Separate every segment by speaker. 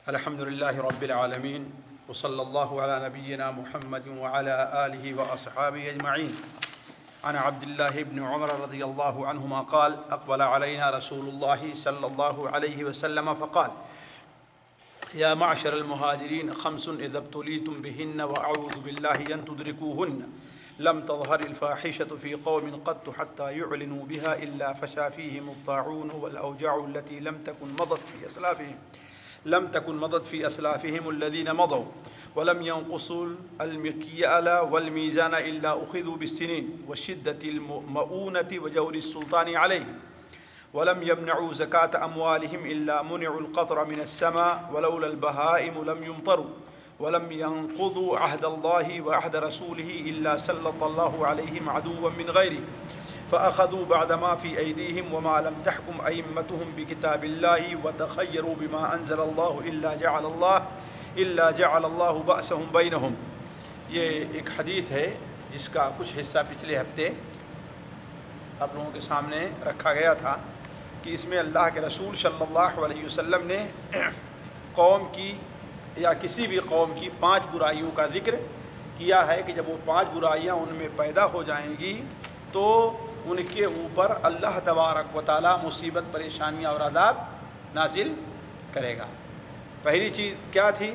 Speaker 1: الحمد لله رب العالمين وصلى الله على نبينا محمد وعلى آله وأصحابه أجمعين. عن عبد الله بن عمر رضي الله عنهما قال: أقبل علينا رسول الله صلى الله عليه وسلم فقال: يا معشر المهاجرين خمس إذا ابتليتم بهن وأعوذ بالله أن تدركوهن لم تظهر الفاحشة في قوم قط حتى يعلنوا بها إلا فشى فيهم الطاعون والأوجاع التي لم تكن مضت في أسلافهم الذين مضوا ولم ينقصوا المكيال والميزان إلا أخذوا بالسنين وشدة المؤونة وجور السلطان عليهم ولم يمنعوا زكاة أموالهم إلا منعوا القطر من السماء ولولا البهائم لم يمطروا ولم ينقضوا عهد الله وعهد رسوله إلا سلط الله عليهم عدوا من غيره فأخذوا بعد ما في أيديهم وما لم تحكم أئمتهم بكتاب الله وتخيروا بما أنزل الله إلا جعل الله بأسهم بينهم. یہ ایک حدیث ہے جس کا کچھ حصہ پچھلے ہفتے آپ لوگوں کے سامنے رکھا گیا تھا کہ اس میں اللہ کے رسول صلی اللہ علیہ وسلم نے قوم کی یا کسی بھی قوم کی 5 برائیوں کا ذکر کیا ہے کہ جب وہ 5 برائیاں ان میں پیدا ہو جائیں گی تو ان کے اوپر اللہ تبارک و تعالی مصیبت، پریشانیاں اور عذاب نازل کرے گا. پہلی چیز کیا تھی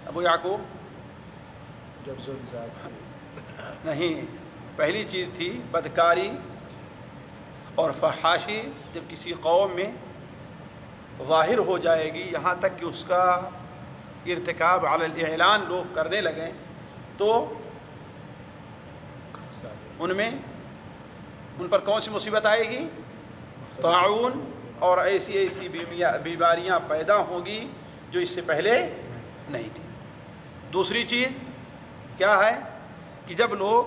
Speaker 1: ابو یعقوب؟ نہیں، پہلی چیز تھی بدکاری اور فحاشی. جب کسی قوم میں ظاہر ہو جائے گی یہاں تک کہ اس کا ارتکاب علی الاعلان لوگ کرنے لگیں تو ان پر کون سی مصیبت آئے گی؟ طاعون اور ایسی بیماریاں پیدا ہوں گی جو اس سے پہلے نہیں تھی. دوسری چیز کیا ہے کہ جب لوگ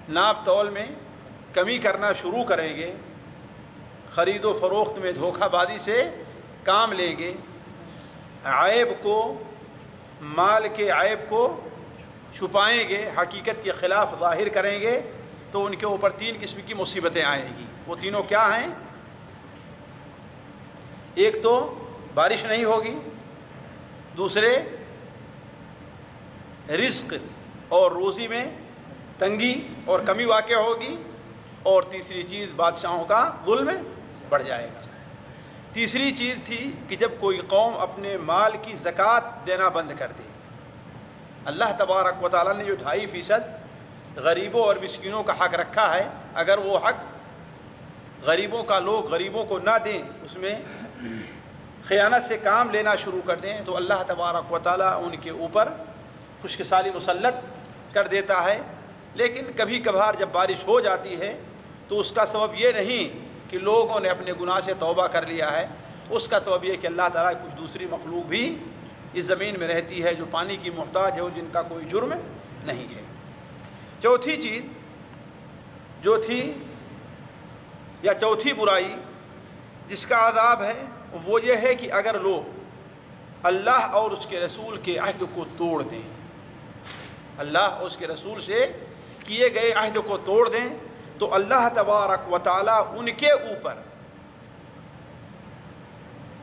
Speaker 1: ناپ تول میں کمی کرنا شروع کریں گے، خرید و فروخت میں دھوکہ بازی سے کام لیں گے، عیب کو، مال کے عیب کو چھپائیں گے، حقیقت کے خلاف ظاہر کریں گے تو ان کے اوپر 3 قسم کی مصیبتیں آئیں گی. وہ تینوں کیا ہیں؟ ایک تو بارش نہیں ہوگی، دوسرے رزق اور روزی میں تنگی اور کمی واقع ہوگی، اور تیسری چیز بادشاہوں کا ظلم بڑھ جائے گا. تیسری چیز تھی کہ جب کوئی قوم اپنے مال کی زکوٰۃ دینا بند کر دے. اللہ تبارک و تعالیٰ نے جو 2.5% غریبوں اور مسکینوں کا حق رکھا ہے، اگر وہ حق غریبوں کا لوگ غریبوں کو نہ دیں، اس میں خیانت سے کام لینا شروع کر دیں تو اللہ تبارک و تعالیٰ ان کے اوپر خشک سالی مسلط کر دیتا ہے. لیکن کبھی کبھار جب بارش ہو جاتی ہے تو اس کا سبب یہ نہیں کہ لوگوں نے اپنے گناہ سے توبہ کر لیا ہے، اس کا سبب یہ کہ اللہ تعالیٰ کچھ دوسری مخلوق بھی اس زمین میں رہتی ہے جو پانی کی محتاج ہے اور جن کا کوئی جرم نہیں ہے. چوتھی چیز جو تھی یا چوتھی برائی جس کا عذاب ہے وہ یہ ہے کہ اگر لوگ اللہ اور اس کے رسول کے عہد کو توڑ دیں، اللہ اور اس کے رسول سے کیے گئے عہد کو توڑ دیں تو اللہ تبارک و تعالیٰ ان کے اوپر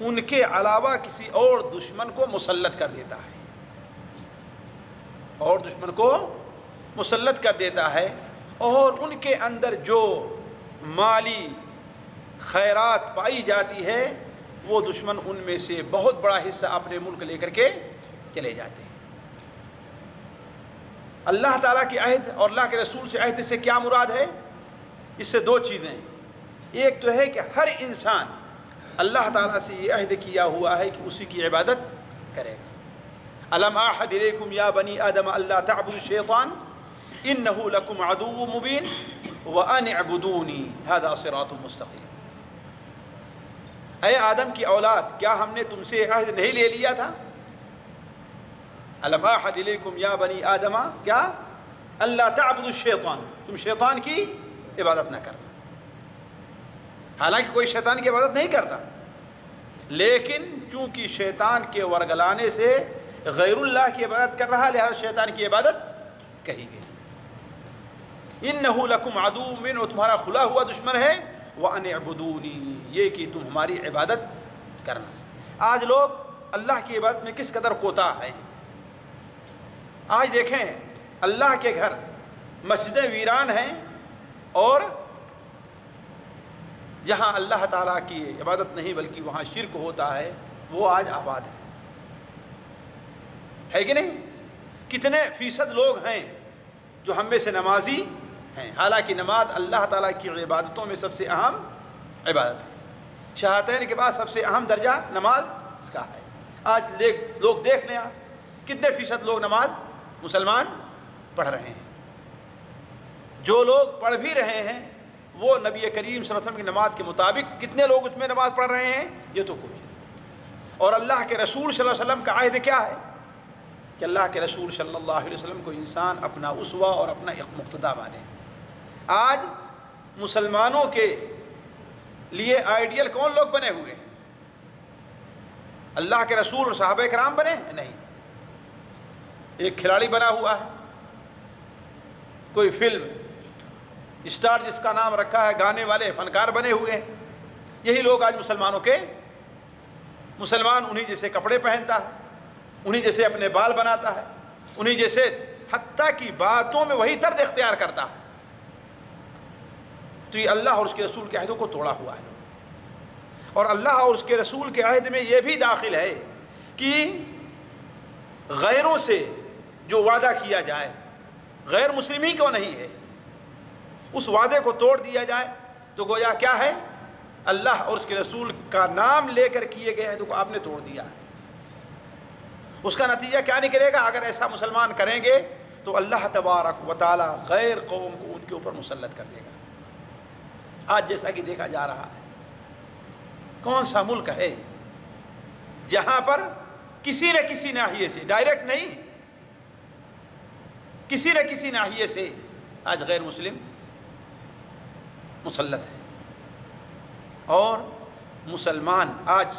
Speaker 1: ان کے علاوہ کسی اور دشمن کو مسلط کر دیتا ہے، اور دشمن کو مسلط کر دیتا ہے، اور ان کے اندر جو مالی خیرات پائی جاتی ہے وہ دشمن ان میں سے بہت بڑا حصہ اپنے ملک لے کر کے چلے جاتے ہیں. اللہ تعالیٰ کے عہد اور اللہ کے رسول سے عہد سے کیا مراد ہے؟ اس سے 2 چیزیں ہیں. ایک تو ہے کہ ہر انسان اللہ تعالیٰ سے یہ عہد کیا ہوا ہے کہ اسی کی عبادت کرے گا. الم اعہد الیکم یا بنی آدم الا تعبدوا الشیطان انہ لکم عدو مبین وان اعبدونی ھذا صراط مستقیم. اے آدم کی اولاد، کیا ہم نے تم سے عہد نہیں لے لیا تھا؟ الم اعہد الیکم یا بنی آدم، کیا؟ اللہ تعبدوا الشیطان، تم شیطان کی عبادت نہ کرنا. حالانکہ کوئی شیطان کی عبادت نہیں کرتا، لیکن چونکہ شیطان کے ورگلانے سے غیر اللہ کی عبادت کر رہا لہذا شیطان کی عبادت کہی گئی. انہ لکم عدو من، وہ تمہارا کھلا ہوا دشمن ہے، وان اعبدونی، یہ کہ تم ہماری عبادت کرنا. آج لوگ اللہ کی عبادت میں کس قدر کوتاہ ہیں۔ آج دیکھیں اللہ کے گھر مسجدیں ویران ہیں، اور جہاں اللہ تعالیٰ کی عبادت نہیں بلکہ وہاں شرک ہوتا ہے وہ آج آباد ہے کہ نہیں؟ کتنے فیصد لوگ ہیں جو ہم میں سے نمازی ہیں، حالانکہ نماز اللہ تعالیٰ کی عبادتوں میں سب سے اہم عبادت ہے۔ شہادتین کے بعد سب سے اہم درجہ نماز اس کا ہے۔ آج لوگ دیکھ لیں آپ کتنے فیصد لوگ نماز مسلمان پڑھ رہے ہیں۔ جو لوگ پڑھ بھی رہے ہیں وہ نبی کریم صلی اللہ علیہ وسلم کی نماز کے مطابق کتنے لوگ اس میں نماز پڑھ رہے ہیں؟ یہ تو کوئی۔ اور اللہ کے رسول صلی اللہ علیہ وسلم کا عہد کیا ہے کہ اللہ کے رسول صلی اللہ علیہ وسلم کو انسان اپنا اسوہ اور اپنا مقتدا مانے۔ آج مسلمانوں کے لیے آئیڈیل کون لوگ بنے ہوئے ہیں؟ اللہ کے رسول اور صحابہ کرام بنے؟ نہیں، ایک کھلاڑی بنا ہوا ہے، کوئی فلم اسٹار جس کا نام رکھا ہے، گانے والے فنکار بنے ہوئے ہیں۔ یہی لوگ آج مسلمانوں کے، مسلمان انہی جیسے کپڑے پہنتا ہے، انہی جیسے اپنے بال بناتا ہے، انہی جیسے حتیٰ کی باتوں میں وہی طرز اختیار کرتا ہے۔ تو یہ اللہ اور اس کے رسول کے عہدوں کو توڑا ہوا ہے۔ اور اللہ اور اس کے رسول کے عہد میں یہ بھی داخل ہے کہ غیروں سے جو وعدہ کیا جائے، غیر مسلم ہی کیوں نہیں ہے، اس وعدے کو توڑ دیا جائے تو گویا کیا ہے؟ اللہ اور اس کے رسول کا نام لے کر کیے گئے عہدوں کو آپ نے توڑ دیا ہے۔ اس کا نتیجہ کیا نکلے گا؟ اگر ایسا مسلمان کریں گے تو اللہ تبارک و تعالی غیر قوم کو ان کے اوپر مسلط کر دے گا۔ آج جیسا کہ دیکھا جا رہا ہے، کون سا ملک ہے جہاں پر کسی نہ کسی ناحیے سے، ڈائریکٹ نہیں، کسی نہ کسی ناحیے سے آج غیر مسلم مسلط ہے۔ اور مسلمان آج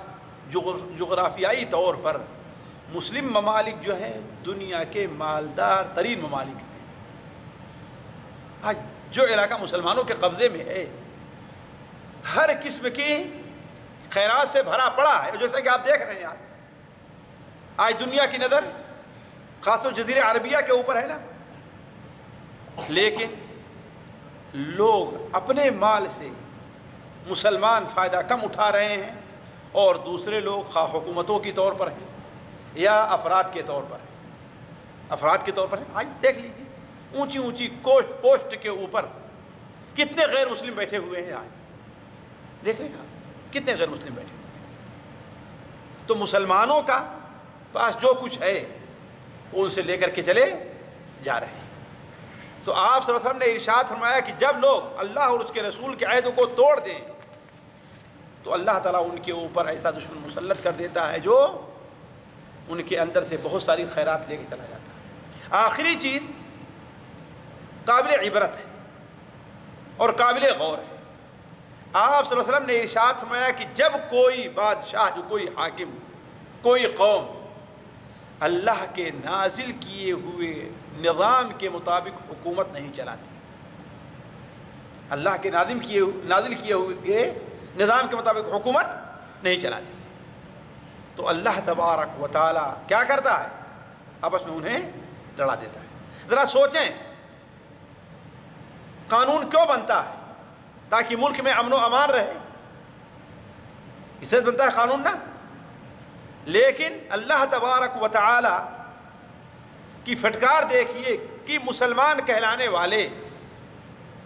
Speaker 1: جغرافیائی طور پر مسلم ممالک جو ہیں دنیا کے مالدار ترین ممالک ہیں۔ آج جو علاقہ مسلمانوں کے قبضے میں ہے ہر قسم کی خیرات سے بھرا پڑا ہے، جیسا کہ آپ دیکھ رہے ہیں۔ آج دنیا کی نظر خاص طور جزیرہ عربیہ کے اوپر ہے نا، لیکن لوگ اپنے مال سے مسلمان فائدہ کم اٹھا رہے ہیں، اور دوسرے لوگ خواہ حکومتوں کی طور پر ہیں یا افراد کے طور پر ہیں، افراد کے طور پر ہیں۔ آج دیکھ لیجیے اونچی اونچی پوسٹ کے اوپر کتنے غیر مسلم بیٹھے ہوئے ہیں۔ آج دیکھ لیں آپ کتنے غیر مسلم بیٹھے ہوئے ہیں۔ تو مسلمانوں کا پاس جو کچھ ہے وہ ان سے لے کر کے چلے جا رہے ہیں۔ تو آپ صلی اللہ علیہ وسلم نے ارشاد فرمایا کہ جب لوگ اللہ اور اس کے رسول کے عہدوں کو توڑ دیں تو اللہ تعالیٰ ان کے اوپر ایسا دشمن مسلط کر دیتا ہے جو ان کے اندر سے بہت ساری خیرات لے کے چلا جاتا ہے۔ آخری چیز قابل عبرت ہے اور قابل غور ہے۔ آپ صلی اللہ علیہ وسلم نے ارشاد فرمایا کہ جب کوئی بادشاہ، جو کوئی حاکم، کوئی قوم اللہ کے نازل کیے ہوئے نظام کے مطابق حکومت نہیں چلاتی، اللہ کے نازل کیے ہوئے نظام کے مطابق حکومت نہیں چلاتی، تو اللہ تبارک و تعالی کیا کرتا ہے؟ آپس میں انہیں لڑا دیتا ہے۔ ذرا سوچیں، قانون کیوں بنتا ہے؟ تاکہ ملک میں امن و امان رہے، اس سے بنتا ہے قانون نا۔ لیکن اللہ تبارک و تعالی کی پھٹکار دیکھیے کہ مسلمان کہلانے والے،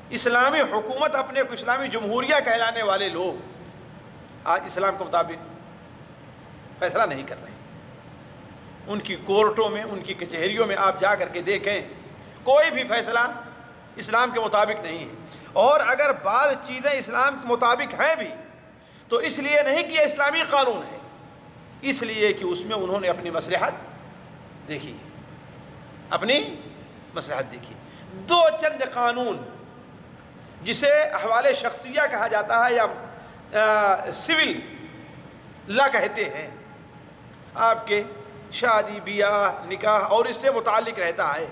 Speaker 1: اسلامی حکومت اپنے کو اسلامی جمہوریہ کہلانے والے لوگ آج اسلام کے مطابق فیصلہ نہیں کر رہے ہیں۔ ان کی کورٹوں میں، ان کی کچہریوں میں آپ جا کر کے دیکھیں، کوئی بھی فیصلہ اسلام کے مطابق نہیں ہے۔ اور اگر بعض چیزیں اسلام کے مطابق ہیں بھی تو اس لیے نہیں کہ یہ اسلامی قانون ہے، اس لیے کہ اس میں انہوں نے اپنی مصلحت دیکھی، اپنی مصلحت دیکھی۔ دو چند قانون جسے احوال شخصیہ کہا جاتا ہے یا سول لا کہتے ہیں، آپ کے شادی بیاہ نکاح اور اس سے متعلق رہتا ہے،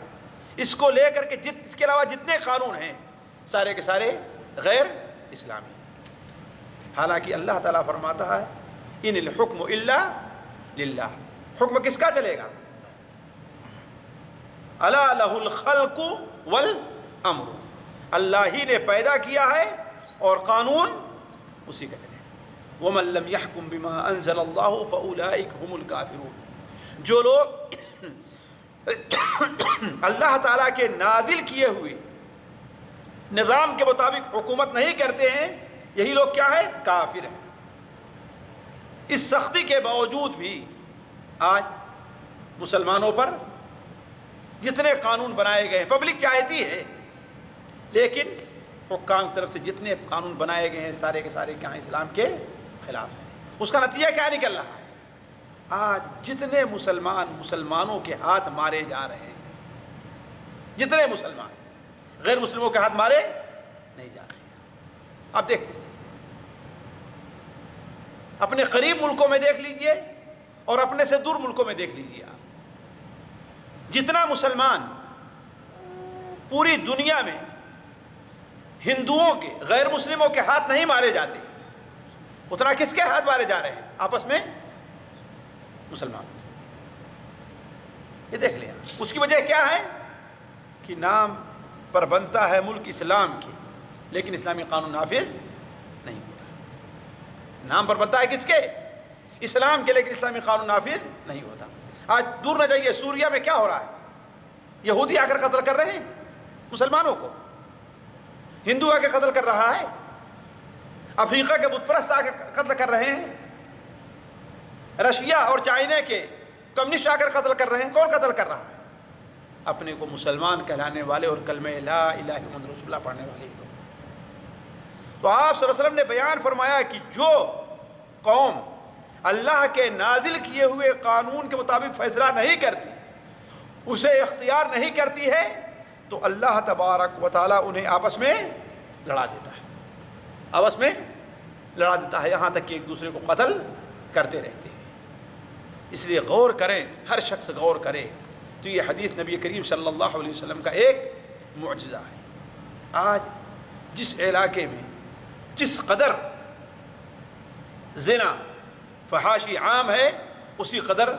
Speaker 1: اس کو لے کر کے اس کے علاوہ جتنے قانون ہیں سارے کے سارے غیر اسلامی۔ حالانکہ اللہ تعالیٰ فرماتا ہے ان الحکم الا للہ، حکم کس کا چلے گا؟ الا لہ الخلق والامر، اللہ ہی نے پیدا کیا ہے اور قانون اسی کا چلے گا۔ ومن لم يحكم بما انزل اللہ فاولئک هم الکافرون، جو لوگ اللہ تعالیٰ کے نازل کیے ہوئے نظام کے مطابق حکومت نہیں کرتے ہیں، یہی لوگ کیا ہے؟ کافر ہیں۔ اس سختی کے باوجود بھی آج مسلمانوں پر جتنے قانون بنائے گئے ہیں، پبلک چاہتی ہے، لیکن حکام کی طرف سے جتنے قانون بنائے گئے ہیں سارے کے سارے کیا ہیں؟ اسلام کے خلاف ہیں۔ اس کا نتیجہ کیا نکل رہا ہے؟ آج جتنے مسلمانوں کے ہاتھ مارے جا رہے ہیں، جتنے مسلمان غیر مسلموں کے ہاتھ مارے نہیں جا رہے ہیں۔ آپ دیکھ لیجیے، اپنے قریب ملکوں میں دیکھ لیجیے اور اپنے سے دور ملکوں میں دیکھ لیجیے آپ، جتنا مسلمان پوری دنیا میں ہندوؤں کے غیر مسلموں کے ہاتھ نہیں مارے جاتے، اتنا کس کے ہاتھ مارے جا رہے ہیں؟ آپس میں مسلمان۔ یہ دیکھ لیا، اس کی وجہ کیا ہے؟ کہ نام پر بنتا ہے ملک اسلام کی، لیکن اسلامی قانون نافذ نہیں ہوتا۔ نام پر بنتا ہے کس کے؟ اسلام کے، لیکن اسلامی قانون نافذ نہیں ہوتا۔ آج دور نہ جائیے، سوریا میں کیا ہو رہا ہے؟ یہودی آ کر قتل کر رہے ہیں مسلمانوں کو، ہندو آ کے قتل کر رہا ہے، افریقہ کے بت پرست آ کے قتل کر رہے ہیں، رشیا اور چائنا کے کمیونسٹ آ کر قتل کر رہے ہیں۔ کون قتل کر رہا ہے؟ اپنے کو مسلمان کہلانے والے اور کلمہ لا الہ الا محمد رسول اللہ پڑھنے والے لوگ۔ تو آپ صلی اللہ علیہ وسلم نے بیان فرمایا کہ جو قوم اللہ کے نازل کیے ہوئے قانون کے مطابق فیصلہ نہیں کرتی، اسے اختیار نہیں کرتی ہے، تو اللہ تبارک و تعالیٰ انہیں آپس میں لڑا دیتا ہے، آپس میں لڑا دیتا ہے، یہاں تک کہ ایک دوسرے کو قتل کرتے رہتے ہیں۔ اس لیے غور کریں، ہر شخص غور کرے۔ تو یہ حدیث نبی کریم صلی اللہ علیہ وسلم کا ایک معجزہ ہے۔ آج جس علاقے میں جس قدر زنا فحاشی عام ہے، اسی قدر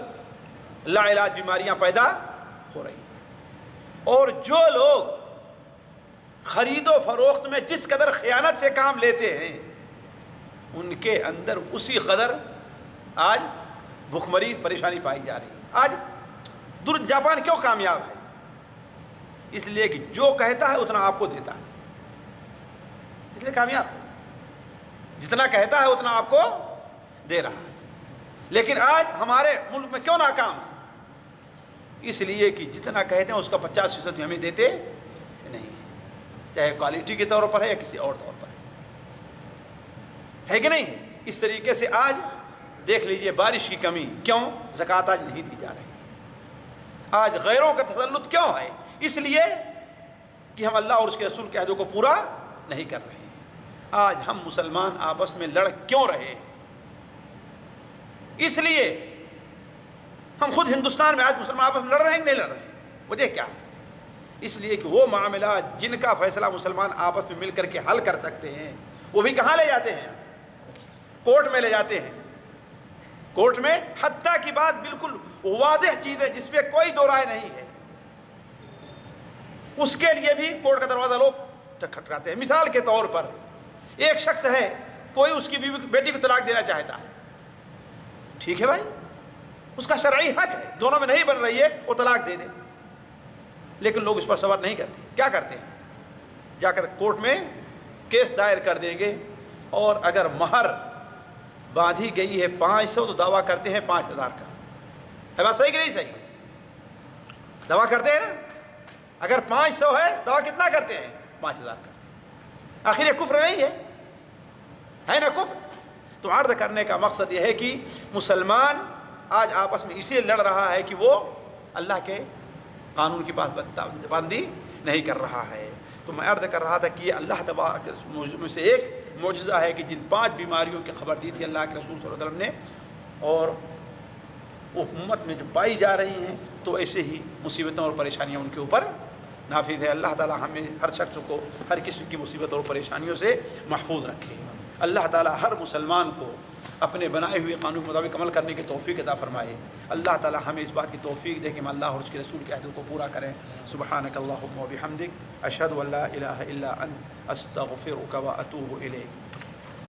Speaker 1: لا علاج بیماریاں پیدا ہو رہی ہیں، اور جو لوگ خرید و فروخت میں جس قدر خیانت سے کام لیتے ہیں، ان کے اندر اسی قدر آج بھوکمری پریشانی پائی جا رہی ہے۔ آج جاپان کیوں کامیاب ہے؟ اس لیے کہ جو کہتا ہے اتنا آپ کو دیتا ہے، اس لیے کامیاب ہے۔ جتنا کہتا ہے اتنا آپ کو دے رہا ہے۔ لیکن آج ہمارے ملک میں کیوں ناکام ہے؟ اس لیے کہ جتنا کہتے ہیں اس کا 50% ہمیں دیتے نہیں ہے، چاہے کوالٹی کے طور پر ہے یا کسی اور طور پر ہے کہ نہیں ہے؟ اس طریقے سے آج دیکھ لیجئے بارش کی کمی، کیوں زکوٰۃ آج نہیں دی جا رہی؟ آج غیروں کا تسلط کیوں ہے؟ اس لیے کہ ہم اللہ اور اس کے رسول کے عہدوں کو پورا نہیں کر رہے ہیں۔ آج ہم مسلمان آپس میں لڑ کیوں رہے ہیں؟ اس لیے ہم خود ہندوستان میں آج مسلمان آپس میں لڑ رہے ہیں کہ نہیں لڑ رہے ہیں؟ وجہ کیا ہے؟ اس لیے کہ وہ معاملات جن کا فیصلہ مسلمان آپس میں مل کر کے حل کر سکتے ہیں، وہ بھی کہاں لے جاتے ہیں؟ کورٹ میں لے جاتے ہیں۔ کورٹ میں حتیٰ کی بات بالکل واضح چیز ہے جس پہ کوئی دو رائے نہیں ہے، اس کے لیے بھی کورٹ کا دروازہ لوگ کھٹکھٹاتے ہیں۔ مثال کے طور پر ایک شخص ہے، کوئی اس کی بیٹی کو طلاق دینا چاہتا ہے، ٹھیک ہے بھائی، اس کا شرعی حق ہے، دونوں میں نہیں بن رہی ہے، وہ طلاق دے دے، لیکن لوگ اس پر صبر نہیں کرتے۔ کیا کرتے ہیں؟ جا کر کورٹ میں کیس دائر کر دیں گے، اور اگر مہر باندھی گئی ہے 500 تو دعویٰ کرتے ہیں 5000 کا۔ ہے بات صحیح کہ نہیں صحیح؟ دعویٰ کرتے ہیں نا، اگر 500 ہے دعویٰ کتنا کرتے ہیں؟ 5000 کرتے ہیں۔ آخر یہ کفر نہیں ہے نا کفر؟ تو عرض کرنے کا مقصد یہ ہے کہ مسلمان آج آپس میں اسی لیے لڑ رہا ہے کہ وہ اللہ کے قانون کی پابندی نہیں کر رہا ہے۔ تو میں عرض کر رہا تھا کہ یہ اللہ تبارک میں سے ایک معجزہ ہے کہ جن 5 بیماریوں کی خبر دی تھی اللہ کے رسول صلی اللہ علیہ وسلم نے، اور وہ امت میں جو پائی جا رہی ہیں، تو ایسے ہی مصیبتوں اور پریشانیاں ان کے اوپر نافذ ہے۔ اللہ تعالی ہمیں ہر شخص کو ہر قسم کی مصیبت اور پریشانیوں سے محفوظ رکھے۔ اللہ تعالی ہر مسلمان کو اپنے بنائے ہوئے قانون کے مطابق عمل کرنے کی توفیق عطا فرمائے. اللہ تعالی ہمیں اس بات کی توفیق دے کہ ہم اللہ اور اس کے رسول کے عہد کو پورا کریں. سبحانک اللہم و بحمدک اشہد ان لا الہ الا انت استغفرک و اتوب الیک.